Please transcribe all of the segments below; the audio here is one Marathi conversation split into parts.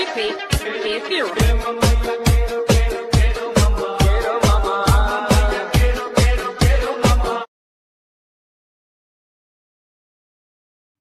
JP, JP.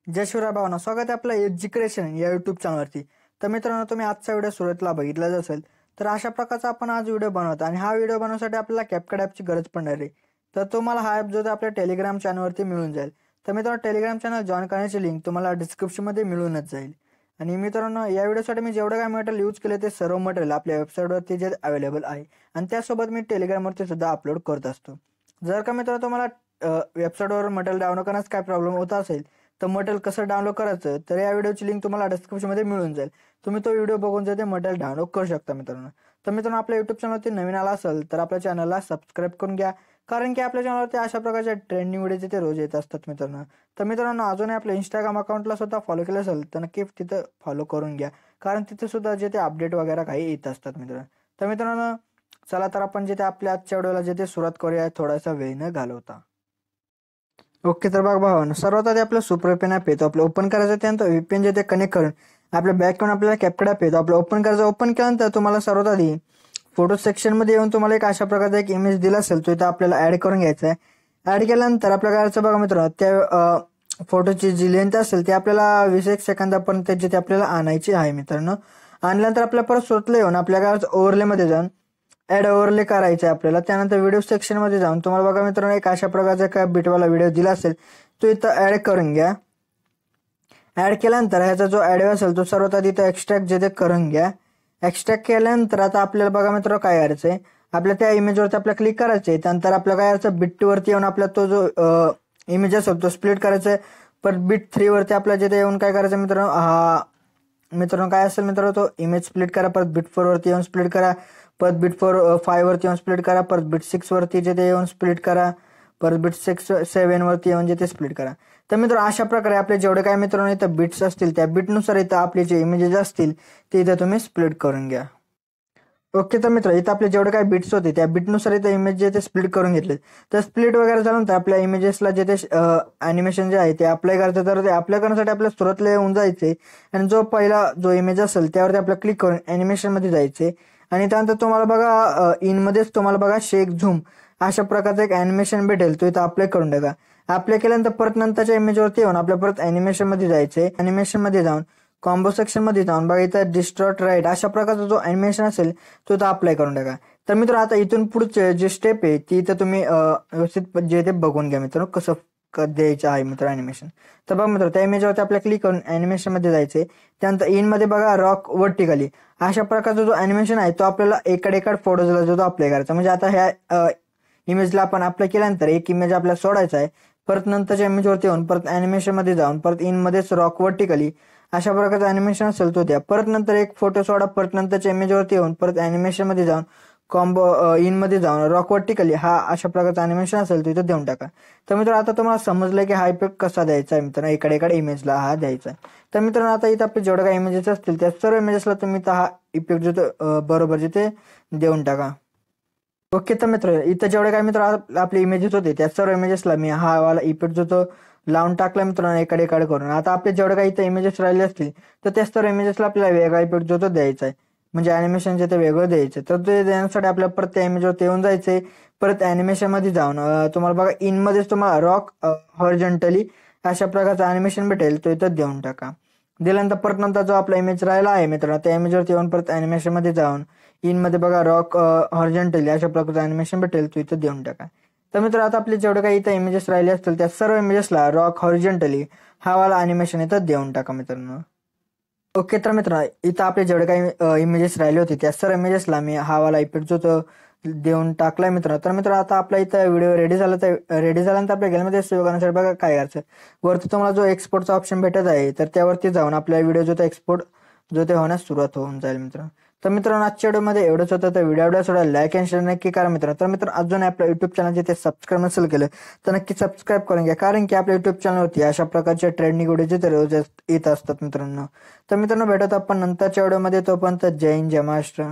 जय शिवराय भावना, स्वागत आहे आपलं एज्युकेशन या यूट्यूब चॅनलवरती। तर मित्रांनो, तुम्ही आजचा व्हिडिओ सुरुवातीला बघितलाच असेल। तर अशा प्रकारचा आपण आज व्हिडिओ बनवत आणि हा व्हिडिओ बनवण्यासाठी आपल्याला कॅपकट ॲपची गरज पडणार आहे। तर तुम्हाला हा ॲप जो आहे आपल्या टेलिग्राम चॅनलवरती मिळून जाईल। तर मित्रांनो, टेलिग्राम चॅनल जॉइन करण्याची लिंक तुम्हाला डिस्क्रिप्शनमध्ये मिळूनच जाईल। आणि मित्रांनो, या व्हिडिओसाठी मी जेवढं काय मटेरियल यूज केले ते सर्व मटेरियल आपल्या वेबसाईटवरती जे अवेलेबल आहे आणि त्यासोबत मी टेलिग्रामवरती सुद्धा अपलोड करत असतो। जर का मित्रांनो तुम्हाला वेबसाईटवर मटेरियल डाउनलोड करण्यास काय प्रॉब्लेम होत असेल तर मटेरियल कसं डाउनलोड करायचं तर या व्हिडिओची लिंक तुम्हाला डिस्क्रिप्शनमध्ये मिळून जाईल। तुम्ही तो व्हिडिओ बघून ते मटेरियल डाउनलोड करू शकता मित्रांनो। तर मित्रांनो, आपल्या यूट्यूब चॅनलवरती नवीन आला असेल तर आपल्या चॅनलला सबस्क्राईब करून घ्या, कारण की आपल्या चॅनलवरती अशा प्रकारच्या ट्रेंडिंग व्हिडिओ ते रोज येत असतात मित्रांनो। तर मित्रांनो, अजूनही आपल्या इंस्टाग्राम अकाउंटला सुद्धा फॉलो केलं असेल तर नक्की तिथं फॉलो करून घ्या, कारण तिथे सुद्धा जे ते अपडेट वगैरे काही येत असतात मित्रांनो। तर मित्रांनो, चला तर आपण जे ते आपल्या आजच्या व्हिडिओला जे ते सुरुवात करूया थोडासा वेळ न घालवता। ओके, तर बघा भावांनो, सर्वात आधी आपलं सुपर VPN ॲप येतो, आपलं ओपन करायचं, त्यानंतर VPN जे ते कनेक्ट करून आपल्या बॅकग्राऊंड आपल्याला कॅपकट ॲप येतो, आपलं ओपन करायचं। ओपन केल्यानंतर तुम्हाला सर्वात आधी फोटो सेक्शनमध्ये येऊन तुम्हाला एक अशा प्रकारचा एक इमेज दिला असेल तो इथं आपल्याला ॲड करून घ्यायचा आहे। ॲड केल्यानंतर आपल्या करायचं बघा मित्रांनो, त्या फोटोची जी लेंथ असेल ती आपल्याला 20 सेकंदापर्यंत जिथे आपल्याला आणायची आहे मित्रांनो। आणल्यानंतर आपल्या परत स्वतःला येऊन आपल्या करायचं ओव्हरलेमध्ये जाऊन ॲड ओव्हरले करायचं आहे आपल्याला। त्यानंतर व्हिडिओ सेक्शनमध्ये जाऊन तुम्हाला बघा मित्रांनो एक अशा प्रकारचा काय बिटवाला व्हिडिओ दिला असेल तो इथं ॲड करून घ्या। ॲड केल्यानंतर ह्याचा जो ॲडिओ असेल तो सर्वात आधी इथं एक्स्ट्रॅक्ट जे ते करून घ्या। एक्स्ट्रॅक्ट केल्यानंतर आता आपल्याला बघा मित्रांनो काय करायचं आहे, आपल्या त्या इमेजवरती आपल्याला क्लिक करायचं आहे। त्यानंतर आपल्याला काय करायचं, बिटवरती येऊन आपला तो जो इमेज असेल तो स्प्लिट करायचा आहे। परत बिट 3 वरती आपल्याला जिथे येऊन काय करायचं मित्रांनो काय असेल मित्रांनो, तो इमेज स्प्लिट करा, परत बिट 4 वरती येऊन स्प्लिट करा, परत बिट 5 वरती येऊन स्प्लिट करा, परत बिट 6 वरती जिथे येऊन स्प्लिट करा, परत बिट 7 वरती येऊन जिथे स्प्लिट करा। तर मित्रांनो, अशा प्रकारे आपले जेवढे काय मित्रांनो इथं बिट्स असतील त्या बिटनुसार इथं आपले जे इमेजेस असतील ते इथं तुम्ही स्प्लिट करून घ्या। ओके, तर मित्र इथं आपले जेवढे काय बिट्स होते त्या बिटनुसार इथं इमेज जे ते स्प्लिट करून घेतले। तर स्प्लिट वगैरे झाल्यानंतर आपल्या इमेजेसला जे ते ॲनिमेशन जे आहे ते अप्लाय करायचं। तर ते अप्लाय करण्यासाठी आपल्याला सुरुवातीला येऊन जायचे आणि जो पहिला जो इमेज असेल त्यावरती आपल्याला क्लिक करून ॲनिमेशनमध्ये जायचे आणि त्यानंतर तुम्हाला बघा इनमध्येच तुम्हाला बघा शेक झूम अशा प्रकारचं एक ॲनिमेशन भेटेल, तो इथं अप्लाय करून टाका। अप्लाय केल्यानंतर परत नंतरच्या इमेजवरती येऊन आपल्या परत ॲनिमेशनमध्ये जायचे। ॲनिमेशनमध्ये जाऊन कॉम्बो सेक्शनमध्ये जाऊन बघा इथं डिस्टॉर्ट राईट अशा प्रकारचा जो ॲनिमेशन असेल तो इथं अप्लाय करून टाका। तर मित्र आता इथून पुढचे जे स्टेप आहे ती इथं तुम्ही व्यवस्थित जे ते बघून घ्या मित्रांनो, कसं द्यायचं आहे मित्र ॲनिमेशन। तर बघा मित्र, त्या इमेजवरती आपल्याला क्लिक करून ॲनिमेशनमध्ये जायचे। त्यानंतर इनमध्ये बघा रॉक वर्टिकली अशा प्रकारचा जो ॲनिमेशन आहे तो आपल्याला एकाड फोटोजला जो अप्लाय करायचा। म्हणजे आता ह्या इमेजला आपण अप्लाय केल्यानंतर एक इमेज आपल्याला सोडायचा आहे, परत नंतरच्या इमेजवरती येऊन परत ॲनिमेशनमध्ये जाऊन परत इनमध्येच रॉक वर्टिकली अशा प्रकारचं ॲनिमेशन असेल तो द्या। परत नंतर एक फोटो सोडा, परत नंतरच्या इमेजवरती येऊन परत ॲनिमेशनमध्ये जाऊन कॉम्बो इनमध्ये जाऊन रॉक वर्टिकली हा अशा प्रकारचा ॲनिमेशन असेल तो इथं देऊन टाका। तर मित्रांनो, आता तुम्हाला समजलं की हा इफेक्ट कसा द्यायचा आहे मित्रांनो, इकडे इमेजला हा द्यायचा आहे। तर मित्रांनो, आता इथं आपले जेवढे काही इमेजेस असतील त्या सर्व इमेजेसला तुम्ही हा इफेक्ट जो बरोबर जिथे देऊन टाका। ओके, तर मित्र इथं जेवढे काय मित्र आपले इमेजेस होते त्या सर्व इमेजेसला मी हा वाला इफेक्ट जो तो लावून टाकला मित्रांनो एकाड करून। आता आपले जेवढे काही इथं इमेजेस राहिले असतील तर त्या सर्व इमेजेसला आपल्याला वेगळा इफेक्ट जो तो द्यायचा आहे, म्हणजे ॲनिमेशन जे ते वेगळं द्यायचं। तर ते देण्यासाठी आपल्याला परत त्या इमेजवरती येऊन जायचे, परत ॲनिमेशनमध्ये जाऊन तुम्हाला बघा इनमध्येच तुम्हाला रॉक हॉरिझॉन्टली अशा प्रकारचं ॲनिमेशन भेटेल, तो इथं देऊन टाका। दिल्यानंतर परत नंतर जो आपला इमेज राहिला आहे मित्रांनो त्या इमेजवरती येऊन परत ॲनिमेशनमध्ये जाऊन इनमध्ये बघा रॉक हॉरिझॉन्टली अशा प्रकारचं ॲनिमेशन भेटेल, तो इथं देऊन टाका। तर मित्र आता आपले जेवढे काही इथं इमेजेस राहिले असतील त्या सर्व इमेजेसला रॉक हॉरिझॉन्टली हा वाला ॲनिमेशन इथं देऊन टाका मित्रांनो। ओके, तर मित्र इथं आपले जेवढे काही इमेजेस राहिले होते त्या सर्व इमेजेसला मी हा वाला इफेक्ट जो तो देऊन टाकलाय मित्र। तर मित्र आता आपला इथं व्हिडिओ रेडी झाल्यानंतर आपल्या गॅलरीमध्ये सेव्ह करण्यासाठी बघा काय करायचं, वरती तुम्हाला जो एक्सपोर्टचा ऑप्शन भेटत आहे तर त्यावरती जाऊन आपला व्हिडिओ जो तो एक्सपोर्ट जो ते होण्यास सुरुवात होऊन जाईल मित्र। तर मित्रांनो, आजच्या व्हिडिओमध्ये एवढंच होतं। तर व्हिडिओ सोडा लाईक आणि शेअर नक्की करा मित्र। तर मित्र अजून आपल्या युट्यूब चॅनल जिथे सबस्क्राईब नसेल केलं तर नक्की सबस्क्राईब करून घ्या, कारण की आपल्या युट्यूब चॅनलवरती अशा प्रकारचे ट्रेंडिंग व्हिडिओ जिथे रोज येत असतात मित्रांनो। तर मित्रांनो, भेटत आपण नंतरच्या व्हिडिओमध्ये, तोपर्यंत जय हिंद जय महाराष्ट्र।